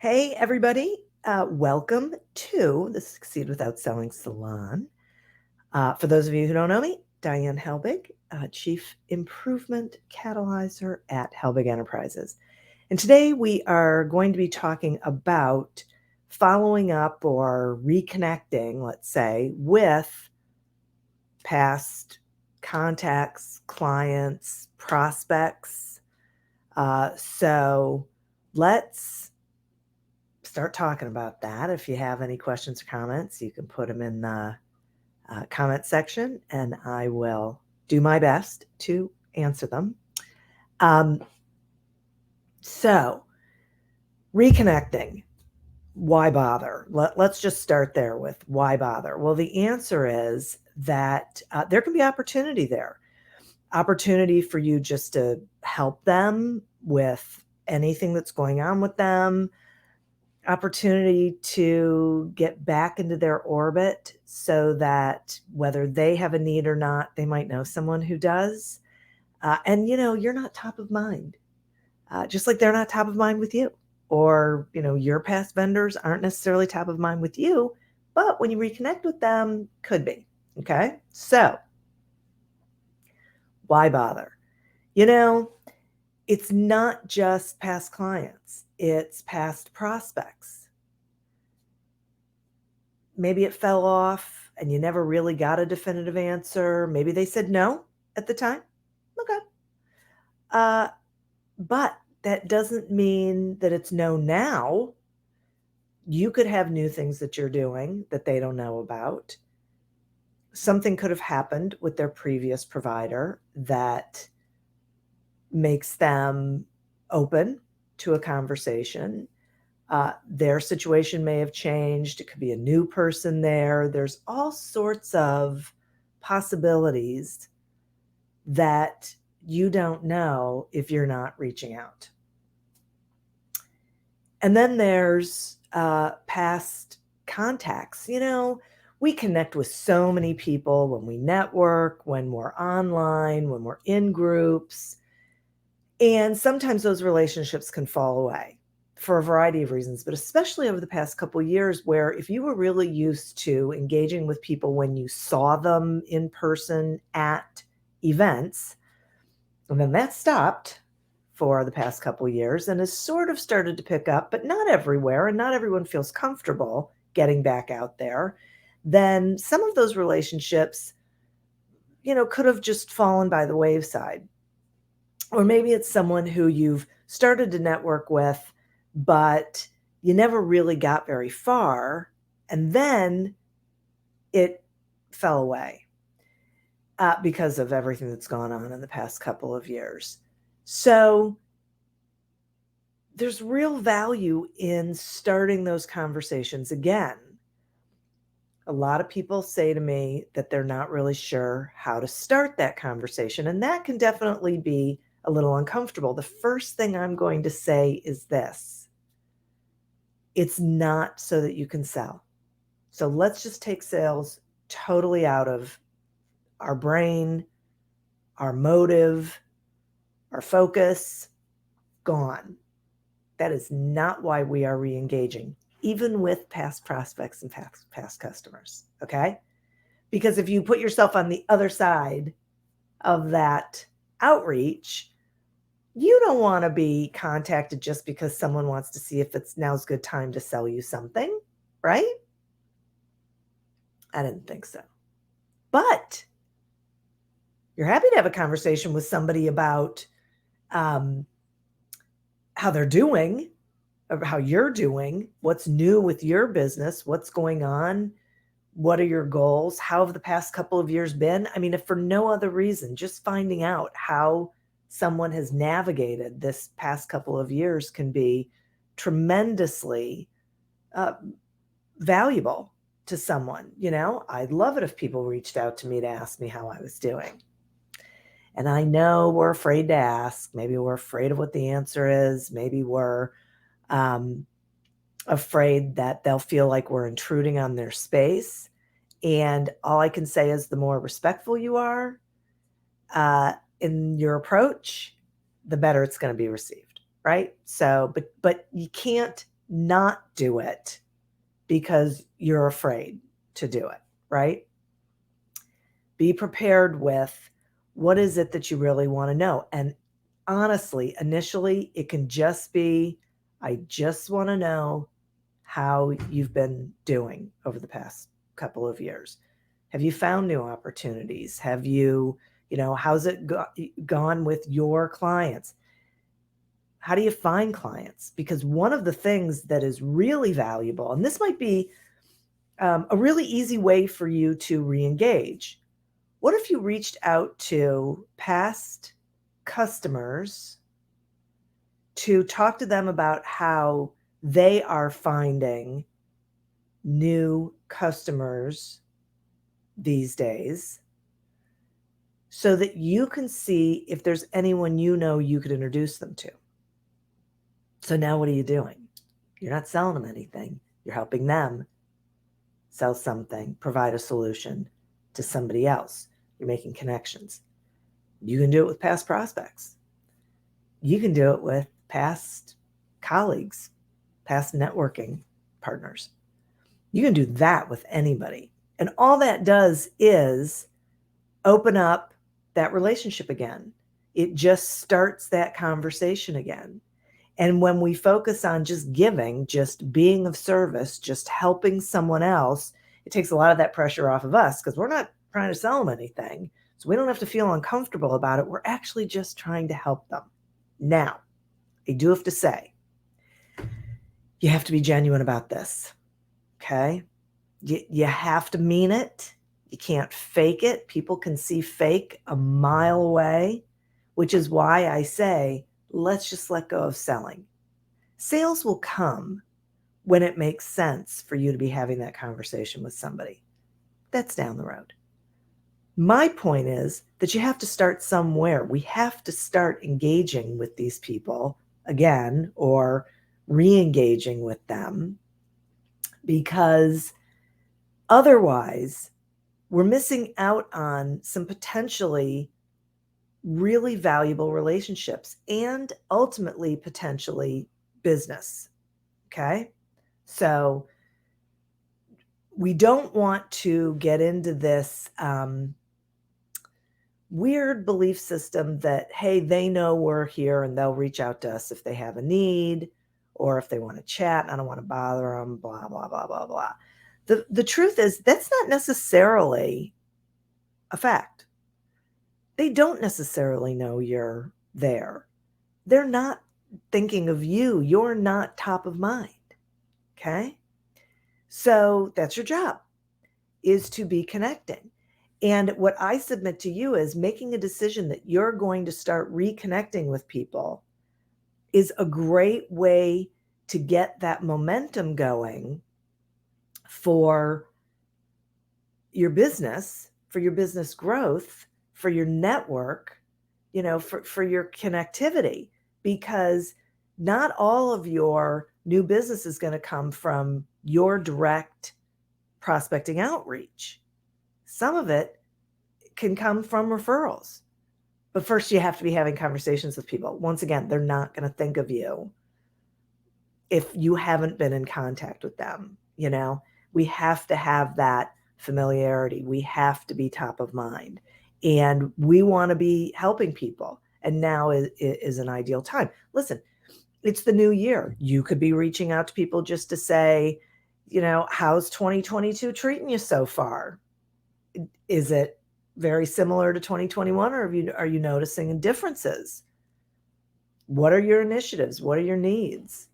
Hey, everybody. Welcome to the Succeed Without Selling Salon. For those of you who don't know me, Diane Helbig, Chief Improvement Catalyzer at Helbig Enterprises. And today we are going to be talking about following up or reconnecting, let's say, with past contacts, clients, prospects. So let's start talking about that. If you have any questions or comments, you can put them in the comment section and I will do my best to answer them. So, reconnecting. Why bother? Let's just start there with why bother? Well, the answer is that there can be opportunity there. Opportunity for you just to help them with anything that's going on with them, opportunity to get back into their orbit so that whether they have a need or not, they might know someone who does. And, you're not top of mind, just like they're not top of mind with you. Or, your past vendors aren't necessarily top of mind with you, but when you reconnect with them, could be. Okay. So why bother? It's not just past clients, it's past prospects. Maybe it fell off and you never really got a definitive answer. Maybe they said no at the time. Okay. Uh, but that doesn't mean that it's no now. You could have new things that you're doing that they don't know about. Something could have happened with their previous provider that makes them open to a conversation. Their situation may have changed. It could be a new person there. There's all sorts of possibilities that you don't know if you're not reaching out. And then there's past contacts. We connect with so many people when we network, when we're online, when we're in groups. And sometimes those relationships can fall away for a variety of reasons, but especially over the past couple of years, where if you were really used to engaging with people when you saw them in person at events, and then that stopped for the past couple of years and has sort of started to pick up, but not everywhere, and not everyone feels comfortable getting back out there, then some of those relationships, could have just fallen by the wayside. Or maybe it's someone who you've started to network with, but you never really got very far, and then it fell away because of everything that's gone on in the past couple of years. So there's real value in starting those conversations again. A lot of people say to me that they're not really sure how to start that conversation, and that can definitely be a little uncomfortable. The first thing I'm going to say is this: it's not so that you can sell. So let's just take sales totally out of our brain, our motive, our focus, gone. That is not why we are re-engaging, even with past prospects and past customers, okay? Because if you put yourself on the other side of that outreach, you don't want to be contacted just because someone wants to see if it's now's a good time to sell you something, right? I didn't think so. But you're happy to have a conversation with somebody about how they're doing, or how you're doing, what's new with your business, what's going on, what are your goals, how have the past couple of years been? I mean, if for no other reason, just finding out how someone has navigated this past couple of years can be tremendously valuable to someone. I'd love it if people reached out to me to ask me how I was doing. And I know we're afraid to ask. Maybe we're afraid of what the answer is. Maybe we're afraid that they'll feel like we're intruding on their space. And all I can say is the more respectful you are in your approach, the better it's going to be received, right? So, but you can't not do it because you're afraid to do it, right? Be prepared with what is it that you really want to know. And honestly, initially, it can just be, I just want to know how you've been doing over the past couple of years. Have you found new opportunities? Have you, how's it gone with your clients? How do you find clients? Because one of the things that is really valuable, and this might be a really easy way for you to re-engage. What if you reached out to past customers to talk to them about how they are finding new customers these days so that you can see if there's anyone you could introduce them to? So now what are you doing? You're not selling them anything. You're helping them sell something, provide a solution to somebody else. You're making connections. You can do it with past prospects. You can do it with past colleagues, past networking partners. You can do that with anybody. And all that does is open up that relationship again. It just starts that conversation again. And when we focus on just giving, just being of service, just helping someone else, it takes a lot of that pressure off of us because we're not trying to sell them anything. So we don't have to feel uncomfortable about it. We're actually just trying to help them. Now, I do have to say, you have to be genuine about this, okay? You have to mean it. You can't fake it. People can see fake a mile away, which is why I say, let's just let go of selling. Sales will come when it makes sense for you to be having that conversation with somebody. That's down the road. My point is that you have to start somewhere. We have to start engaging with these people again or re-engaging with them, because otherwise we're missing out on some potentially really valuable relationships and ultimately potentially business. Okay. So we don't want to get into this weird belief system that, hey, they know we're here and they'll reach out to us if they have a need or if they want to chat. I don't want to bother them, blah, blah, blah, blah, blah. The truth is that's not necessarily a fact. They don't necessarily know you're there. They're not thinking of you. You're not top of mind. Okay. So that's your job, is to be connecting. And what I submit to you is making a decision that you're going to start reconnecting with people is a great way to get that momentum going for your business growth, for your network, for your connectivity, because not all of your new business is going to come from your direct prospecting outreach. Some of it can come from referrals. But first, you have to be having conversations with people. Once again, they're not going to think of you if you haven't been in contact with them. We have to have that familiarity. We have to be top of mind. And we want to be helping people. And now is an ideal time. Listen, it's the new year. You could be reaching out to people just to say, how's 2022 treating you so far? Is it very similar to 2021, or are you noticing differences? What are your initiatives? What are your needs?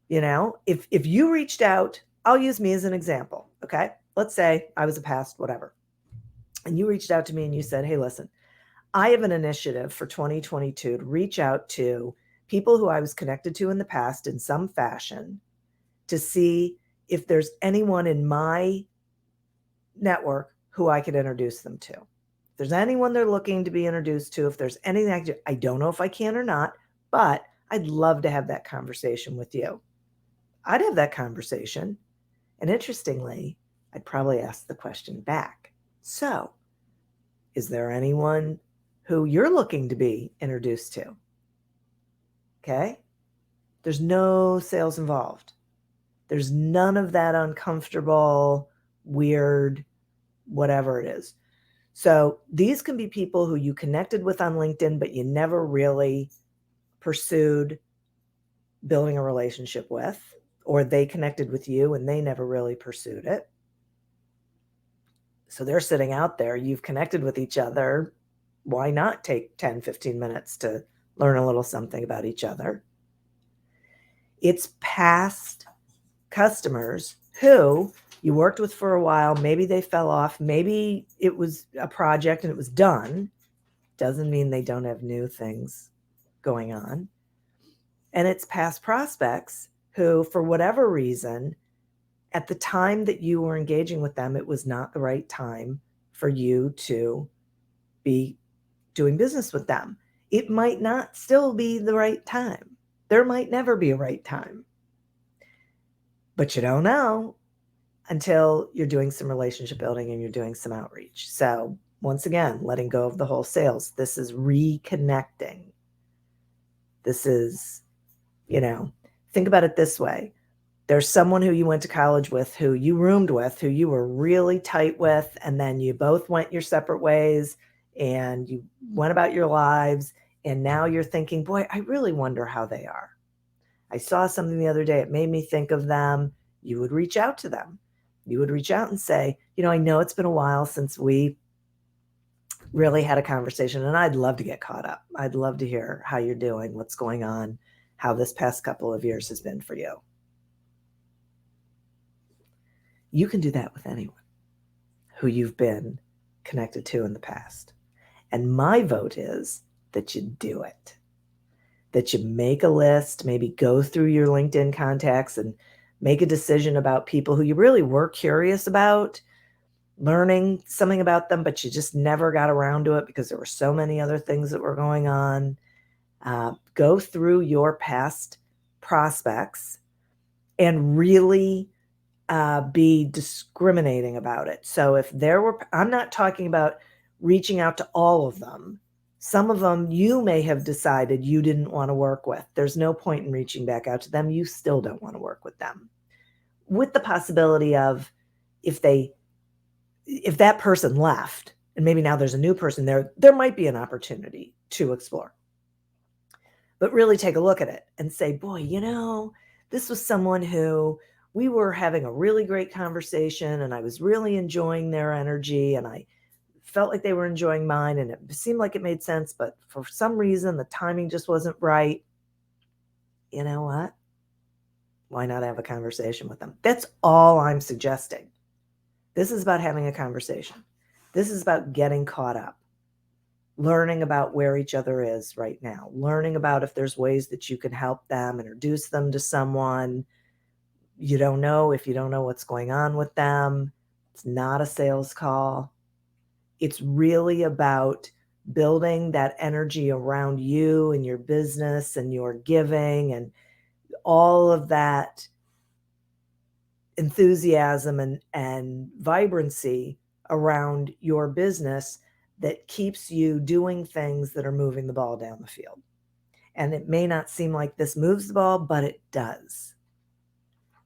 If you reached out, I'll use me as an example. Okay. Let's say I was a past whatever, and you reached out to me and you said, hey, listen, I have an initiative for 2022 to reach out to people who I was connected to in the past in some fashion to see if there's anyone in my network who I could introduce them to. If there's anyone they're looking to be introduced to, if there's anything I don't know if I can or not, but I'd love to have that conversation with you. I'd have that conversation. And interestingly, I'd probably ask the question back. So, is there anyone who you're looking to be introduced to? Okay. There's no sales involved. There's none of that uncomfortable, weird, whatever it is. So these can be people who you connected with on LinkedIn, but you never really pursued building a relationship with, or they connected with you and they never really pursued it. So they're sitting out there, you've connected with each other. Why not take 10, 15 minutes to learn a little something about each other? It's past customers who you worked with for a while. Maybe they fell off. Maybe it was a project and it was done. Doesn't mean they don't have new things going on. And it's past prospects who, for whatever reason, at the time that you were engaging with them, it was not the right time for you to be doing business with them. It might not still be the right time. There might never be a right time. But you don't know until you're doing some relationship building and you're doing some outreach. So once again, letting go of the whole sales. This is reconnecting. This is, think about it this way. There's someone who you went to college with, who you roomed with, who you were really tight with, and then you both went your separate ways and you went about your lives. And now you're thinking, boy, I really wonder how they are. I saw something the other day. It made me think of them. You would reach out to them. You would reach out and say, I know it's been a while since we really had a conversation and I'd love to get caught up. I'd love to hear how you're doing, what's going on, how this past couple of years has been for you. You can do that with anyone who you've been connected to in the past. And my vote is that you do it, that you make a list, maybe go through your LinkedIn contacts and make a decision about people who you really were curious about, learning something about them, but you just never got around to it because there were so many other things that were going on. Go through your past prospects and really be discriminating about it. So if I'm not talking about reaching out to all of them. Some of them you may have decided you didn't want to work with. There's no point in reaching back out to them. You still don't want to work with them. With the possibility of if that person left and maybe now there's a new person there might be an opportunity to explore. But really take a look at it and say, boy, this was someone who we were having a really great conversation and I was really enjoying their energy and I felt like they were enjoying mine and it seemed like it made sense, but for some reason the timing just wasn't right. You know what? Why not have a conversation with them? That's all I'm suggesting. This is about having a conversation. This is about getting caught up, learning about where each other is right now, learning about if there's ways that you can help them, introduce them to someone. If you don't know what's going on with them. It's not a sales call. It's really about building that energy around you and your business and your giving and all of that enthusiasm and vibrancy around your business that keeps you doing things that are moving the ball down the field. And it may not seem like this moves the ball, but it does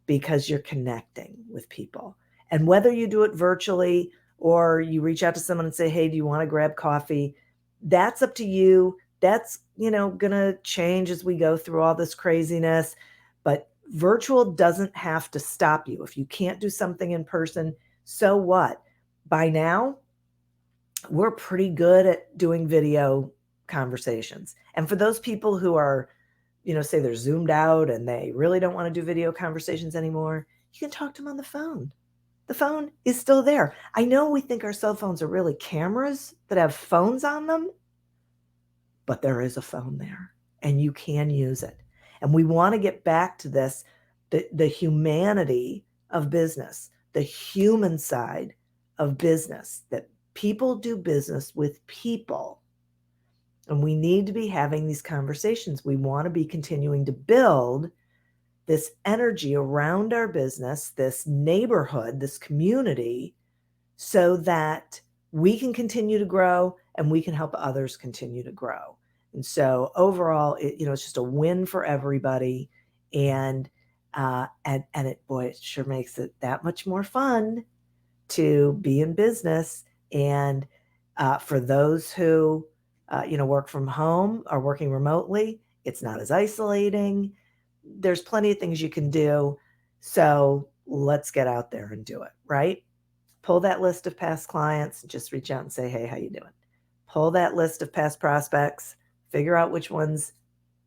because you're connecting with people. And whether you do it virtually or you reach out to someone and say, hey, do you want to grab coffee? That's up to you. That's, going to change as we go through all this craziness. But virtual doesn't have to stop you. If you can't do something in person, so what? By now, we're pretty good at doing video conversations. And for those people who are, say they're zoomed out and they really don't want to do video conversations anymore, you can talk to them on the phone. The phone is still there. I know we think our cell phones are really cameras that have phones on them, but there is a phone there and you can use it. And we want to get back to this, the humanity of business, the human side of business, that people do business with people. And we need to be having these conversations. We want to be continuing to build this energy around our business, this neighborhood, this community, so that we can continue to grow and we can help others continue to grow. And so overall, it's just a win for everybody. And It sure makes it that much more fun to be in business. And for those who, work from home or working remotely, it's not as isolating. There's plenty of things you can do. So let's get out there and do it, right? Pull that list of past clients, just reach out and say, hey, how you doing? Pull that list of past prospects, figure out which ones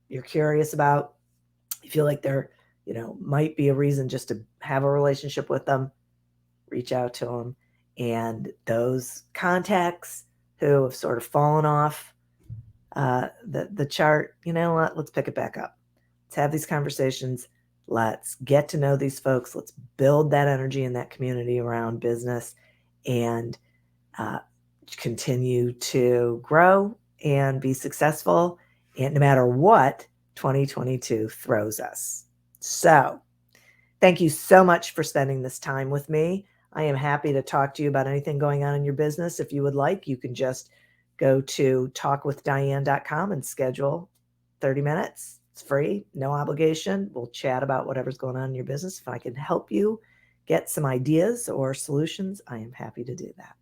you're curious about. You feel like there, might be a reason just to have a relationship with them, reach out to them. And those contacts who have sort of fallen off the chart, you know what? Let's pick it back up. Let's have these conversations. Let's get to know these folks. Let's build that energy in that community around business and uh, continue to grow and be successful. And no matter what 2022 throws us. So, thank you so much for spending this time with me. I am happy to talk to you about anything going on in your business. If you would like, you can just go to talkwithdiane.com and schedule 30 minutes. It's free, no obligation. We'll chat about whatever's going on in your business. If I can help you get some ideas or solutions, I am happy to do that.